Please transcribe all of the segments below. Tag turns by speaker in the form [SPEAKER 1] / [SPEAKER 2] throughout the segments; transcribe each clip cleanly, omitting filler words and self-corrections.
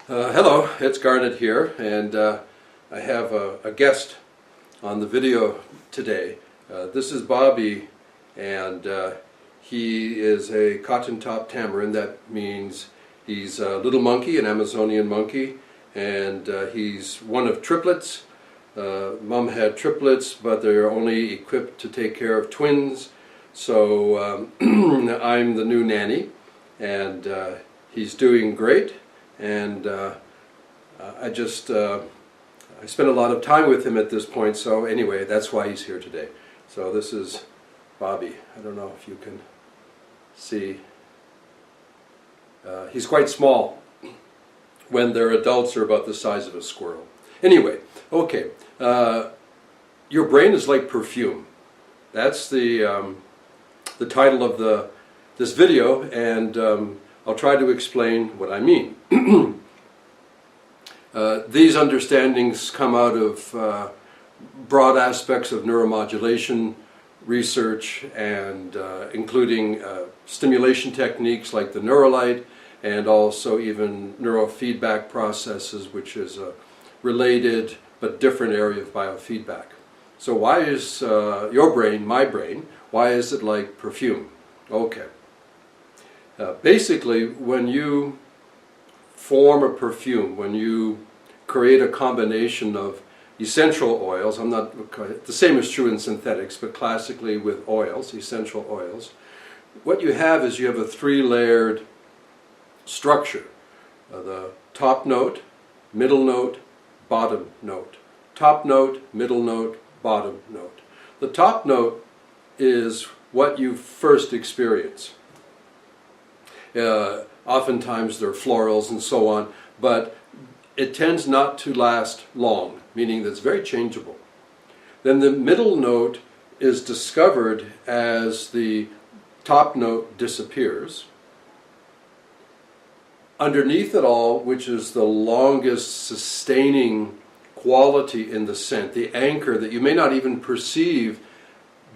[SPEAKER 1] Hello, it's Garnet here, and I have a guest on the video today. This is Bobbie, and he is a cotton-top tamarin. That means he's a little monkey, an Amazonian monkey, and he's one of triplets. Mom had triplets, but they're only equipped to take care of twins, so I'm the new nanny, and he's doing great. And I spent a lot of time with him at this point, so anyway, that's why he's here today. So this is Bobbie. I don't know if you can see. He's quite small. When they're adults, they're about the size of a squirrel. Anyway, okay. Your brain is like perfume. That's the title of this video, and I'll try to explain what I mean. These understandings come out of broad aspects of neuromodulation research, and including stimulation techniques like the neurolight, and also even neurofeedback processes, which is a related but different area of biofeedback. So why is your brain, my brain, why is it like perfume? Okay. Basically, when you form a perfume, when you create a combination of essential oils, the same is true in synthetics, but classically with oils, essential oils, what you have is you have a three-layered structure. The top note, middle note, bottom note. Top note, middle note, bottom note. The top note is what you first experience. Oftentimes they're florals and so on, but it tends not to last long, meaning that it's very changeable. Then the middle note is discovered as the top note disappears. Underneath it all, which is the longest sustaining quality in the scent, the anchor that you may not even perceive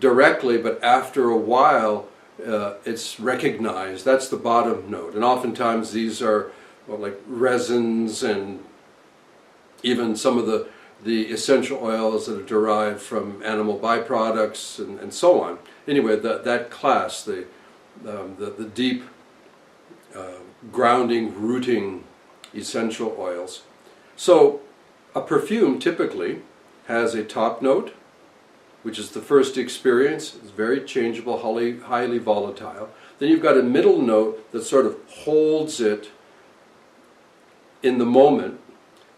[SPEAKER 1] directly, but after a while it's recognized. That's the bottom note, and oftentimes these are like resins and even some of the essential oils that are derived from animal byproducts and so on. Anyway, that class, the deep grounding, rooting essential oils. So a perfume typically has a top note, which is the first experience. It's very changeable, highly volatile. Then you've got a middle note that sort of holds it in the moment.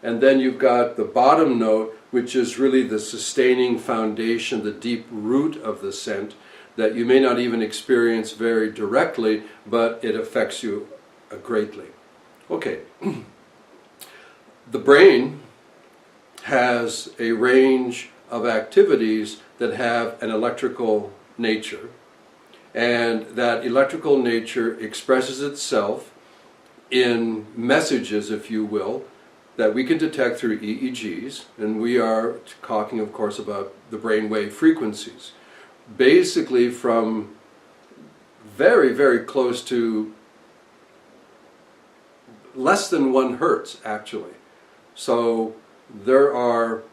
[SPEAKER 1] And then you've got the bottom note, which is really the sustaining foundation, the deep root of the scent that you may not even experience very directly, but it affects you greatly. Okay. The brain has a range of activities that have an electrical nature, and that electrical nature expresses itself in messages, if you will, that we can detect through EEGs, and we are talking, of course, about the brainwave frequencies, basically from very, very close to less than 1 hertz, actually. So there are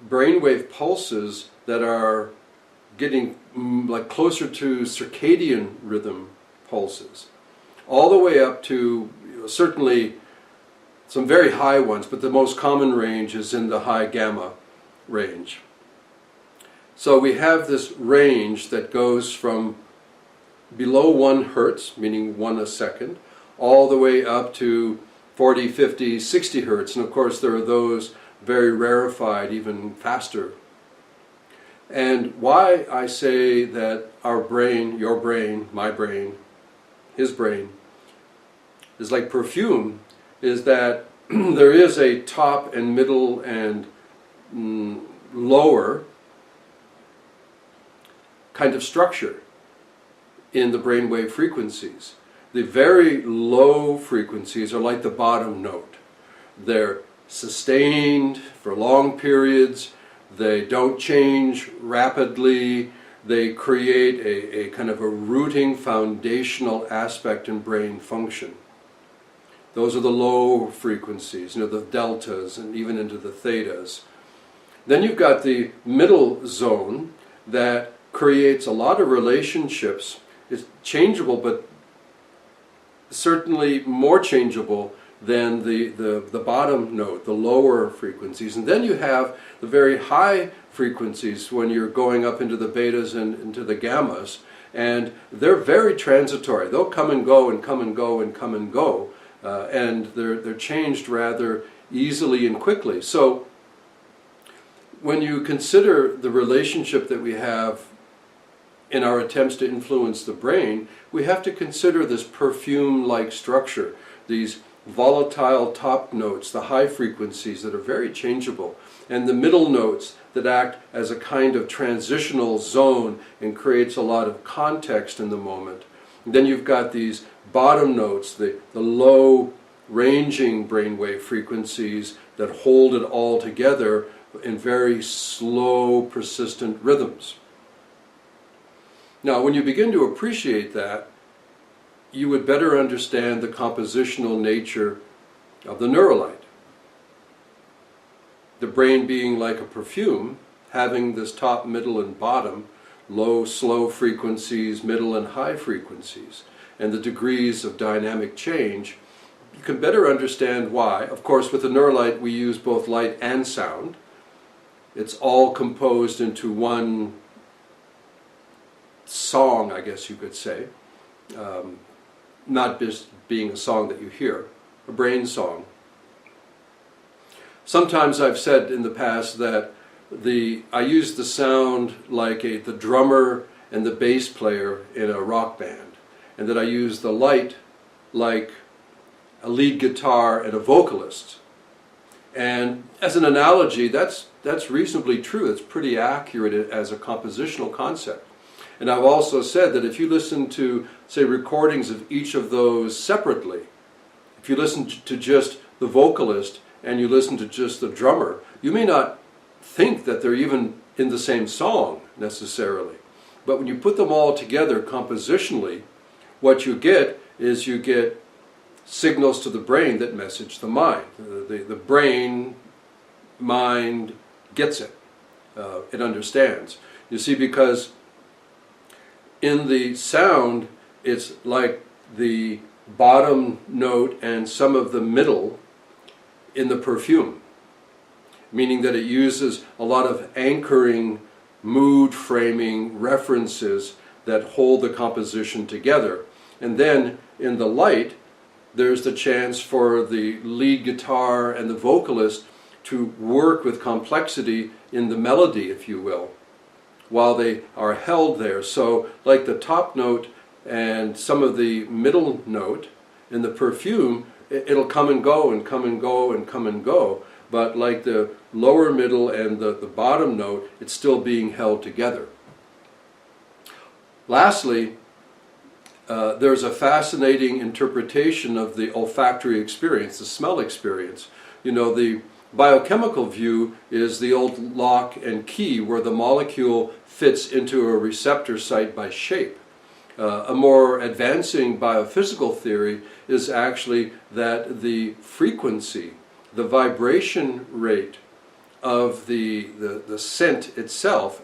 [SPEAKER 1] brainwave pulses that are getting like closer to circadian rhythm pulses, all the way up to certainly some very high ones, but the most common range is in the high gamma range. So we have this range that goes from below 1 hertz, meaning 1 a second, all the way up to 40, 50, 60 hertz, and of course there are those very rarefied, even faster. And why I say that our brain, your brain, my brain, his brain, is like perfume, is that there is a top and middle and lower kind of structure in the brainwave frequencies. The very low frequencies are like the bottom note. They're sustained for long periods, they don't change rapidly, they create a kind of a rooting foundational aspect in brain function. Those are the low frequencies, the deltas and even into the thetas. Then you've got the middle zone that creates a lot of relationships. It's changeable, but certainly more changeable than the bottom note, the lower frequencies. And then you have the very high frequencies when you're going up into the betas and into the gammas, and they're very transitory. They'll come and go and come and go and come and go, and they're changed rather easily and quickly. So when you consider the relationship that we have in our attempts to influence the brain, we have to consider this perfume-like structure, these volatile top notes, the high frequencies that are very changeable, and the middle notes that act as a kind of transitional zone and creates a lot of context in the moment. And then you've got these bottom notes, the low ranging brainwave frequencies that hold it all together in very slow, persistent rhythms. Now, when you begin to appreciate that, you would better understand the compositional nature of the neurolite. The brain being like a perfume, having this top, middle, and bottom, low, slow frequencies, middle, and high frequencies, and the degrees of dynamic change, you can better understand why. Of course, with the neurolite, we use both light and sound. It's all composed into one song, I guess you could say. Not just being a song that you hear, a brain song. Sometimes I've said in the past that I use the sound like the drummer and the bass player in a rock band, and that I use the light like a lead guitar and a vocalist. And as an analogy, that's reasonably true. It's pretty accurate as a compositional concept. And I've also said that if you listen to, say, recordings of each of those separately, if you listen to just the vocalist and you listen to just the drummer, you may not think that they're even in the same song necessarily. But when you put them all together compositionally, what you get is you get signals to the brain that message the mind. The brain, mind gets it. It understands. You see, because in the sound, it's like the bottom note and some of the middle in the perfume, meaning that it uses a lot of anchoring, mood framing references that hold the composition together. And then in the light, there's the chance for the lead guitar and the vocalist to work with complexity in the melody, if you will, while they are held there. So like the top note and some of the middle note in the perfume, it'll come and go and come and go and come and go. But like the lower middle and the bottom note, it's still being held together. Lastly, there's a fascinating interpretation of the olfactory experience, the smell experience. The biochemical view is the old lock and key where the molecule fits into a receptor site by shape. A more advancing biophysical theory is actually that the frequency, the vibration rate of the scent itself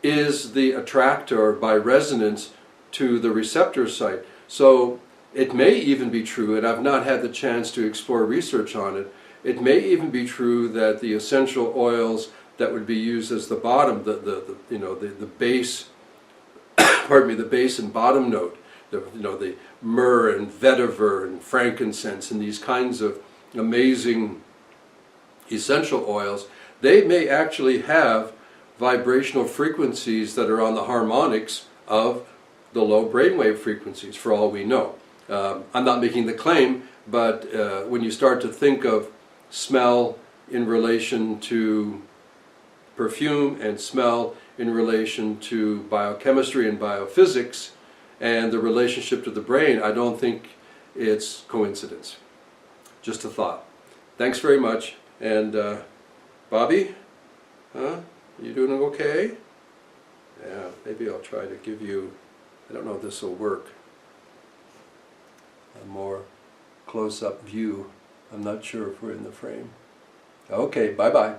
[SPEAKER 1] is the attractor by resonance to the receptor site. So it may even be true, and I've not had the chance to explore research on it, it may even be true that the essential oils that would be used as the bottom, the base, pardon me, the base and bottom note, the myrrh and vetiver and frankincense and these kinds of amazing essential oils, they may actually have vibrational frequencies that are on the harmonics of the low brainwave frequencies, for all we know. I'm not making the claim, but when you start to think of smell in relation to perfume and smell in relation to biochemistry and biophysics and the relationship to the brain, I don't think it's coincidence. Just a thought. Thanks very much. And Bobbie, you doing okay? Yeah, maybe I'll try to give you, I don't know if this will work, a more close-up view. I'm not sure if we're in the frame. Okay, bye-bye.